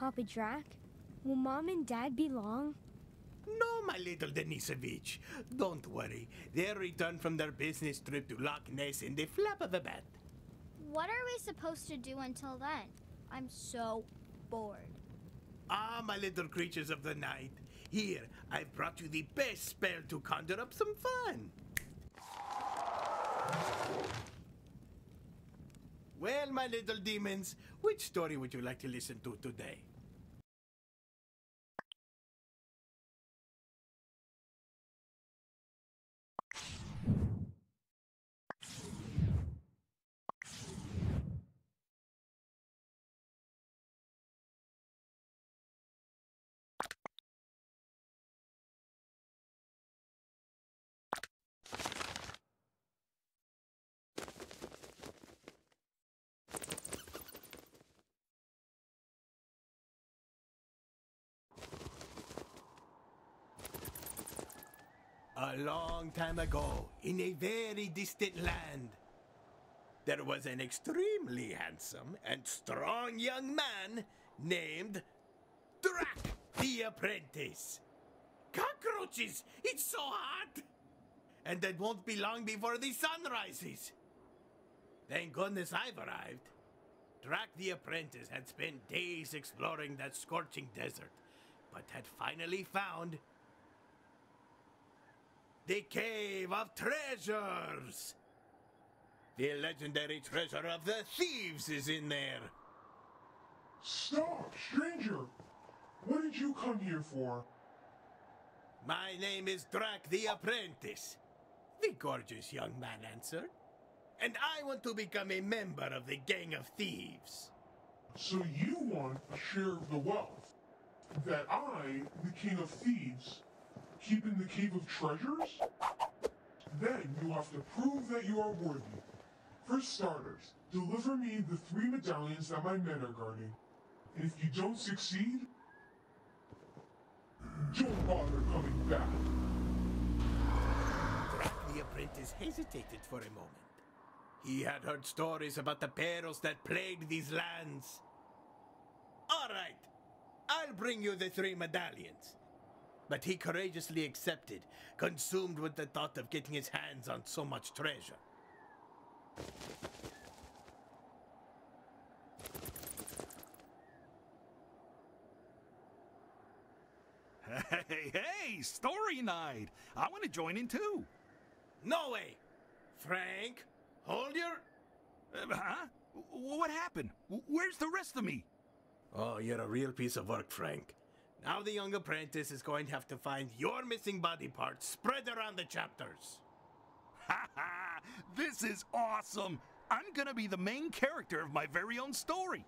Papa Drac? Will Mom and Dad be long? No, my little Denisovich. Don't worry. They'll return from their business trip to Loch Ness in the flap of a bat. What are we supposed to do until then? I'm so bored. Ah, my little creatures of the night. Here, I've brought you the best spell to conjure up some fun. Well, my little demons, which story would you like to listen to today? A long time ago, in a very distant land, there was an extremely handsome and strong young man named Drac the Apprentice. Cockroaches! It's so hot! And it won't be long before the sun rises. Thank goodness I've arrived. Drac the Apprentice had spent days exploring that scorching desert, but had finally found the Cave of Treasures. The legendary treasure of the thieves is in there. Stop, stranger! What did you come here for? My name is Drac the Apprentice, the gorgeous young man answered. And I want to become a member of the gang of thieves. So you want a share of the wealth that I, the king of thieves, keep in the Cave of Treasures? Then you have to prove that you are worthy. For starters, deliver me the 3 medallions that my men are guarding. And if you don't succeed, don't bother coming back. Drac the Apprentice hesitated for a moment. He had heard stories about the perils that plagued these lands. All right, I'll bring you the 3 medallions. But he courageously accepted, consumed with the thought of getting his hands on so much treasure. Hey, story night! I want to join in too. No way! Frank, hold your... Huh? What happened? Where's the rest of me? Oh, you're a real piece of work, Frank. Now the young apprentice is going to have to find your missing body parts spread around the chapters. Ha ha! This is awesome! I'm gonna be the main character of my very own story.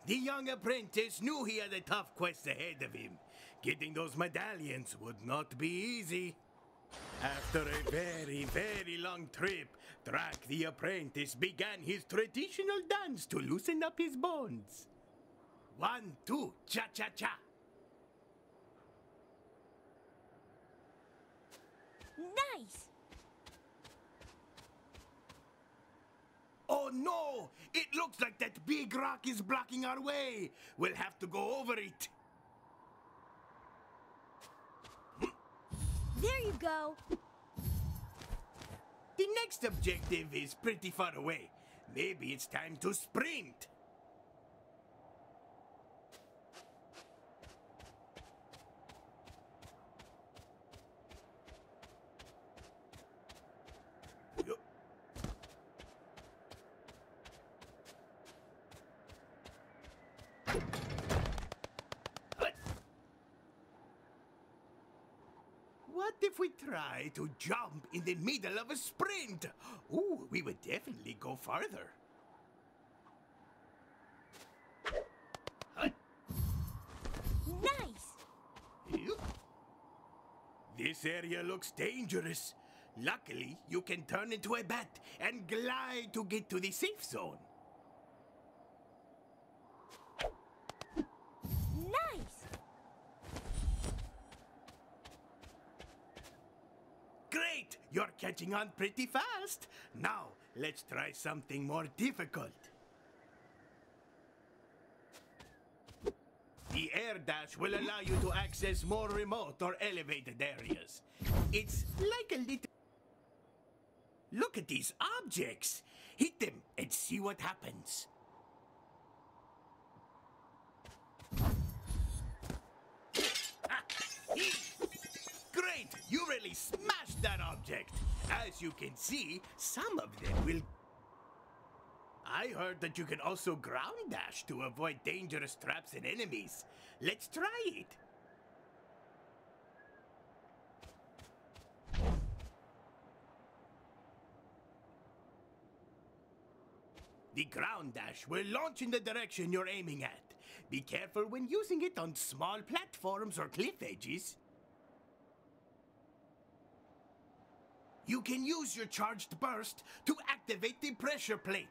The young apprentice knew he had a tough quest ahead of him. Getting those medallions would not be easy. After a very, very long trip, Drac the apprentice began his traditional dance to loosen up his bones. 1, 2, cha-cha-cha. Nice! Oh no! It looks like that big rock is blocking our way. We'll have to go over it. There you go! The next objective is pretty far away. Maybe it's time to sprint. if we try to jump in the middle of a sprint? Ooh, we would definitely go farther. Nice! This area looks dangerous. Luckily, you can turn into a bat and glide to get to the safe zone. Nice! Great! You're catching on pretty fast. Now, let's try something more difficult. The air dash will allow you to access more remote or elevated areas. It's like a little... Look at these objects. Hit them and see what happens. Great! You really smashed that object. As you can see, some of them will... I heard that you can also ground dash to avoid dangerous traps and enemies. Let's try it. The ground dash will launch in the direction you're aiming at. Be careful when using it on small platforms or cliff edges. You can use your charged burst to activate the pressure plate.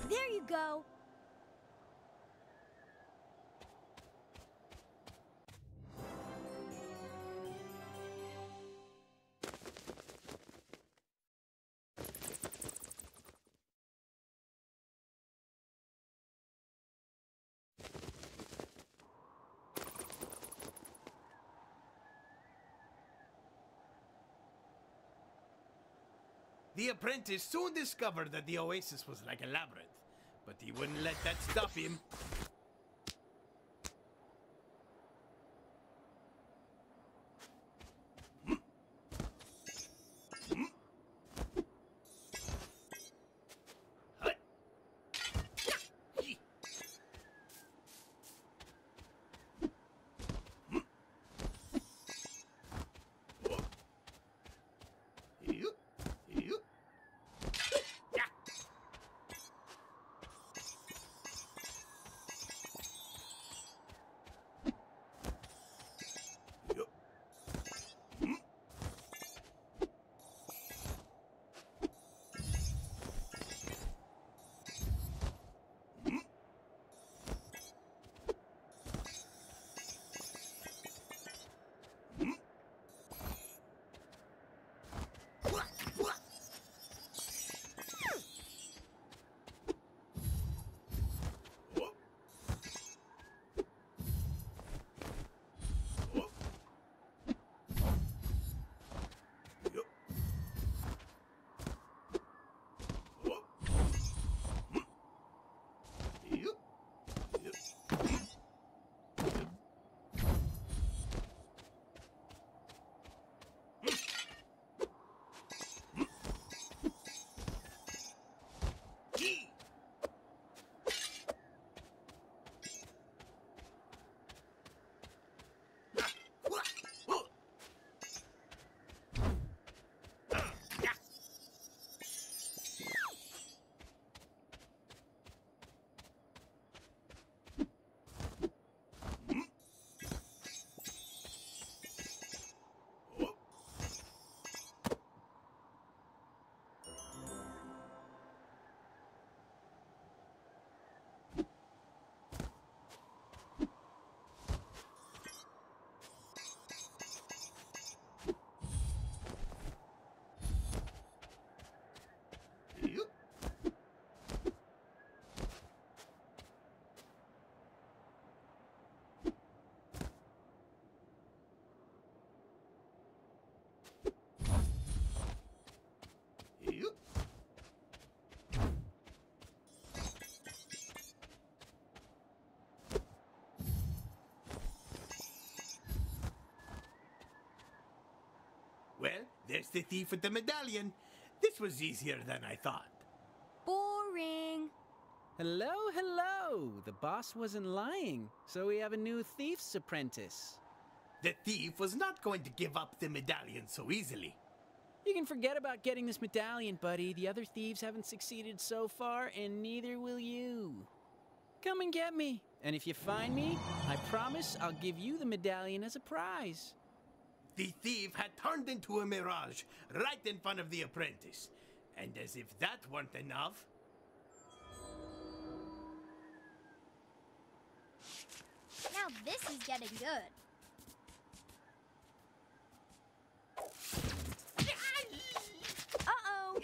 There you go! The apprentice soon discovered that the oasis was like a labyrinth, but he wouldn't let that stop him. the thief with the medallion. This was easier than I thought. Boring. Hello, hello. The boss wasn't lying, so we have a new thief's apprentice. The thief was not going to give up the medallion so easily. You can forget about getting this medallion, buddy. The other thieves haven't succeeded so far, and neither will you. Come and get me, and if you find me, I promise I'll give you the medallion as a prize. The thief had turned into a mirage right in front of the apprentice. And as if that weren't enough... Now this is getting good. Uh-oh.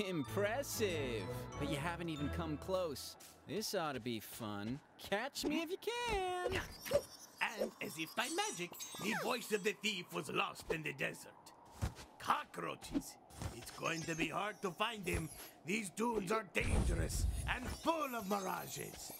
Impressive! But you haven't even come close. This ought to be fun. Catch me if you can! And as if by magic, the voice of the thief was lost in the desert. Cockroaches. It's going to be hard to find him. These dunes are dangerous and full of mirages.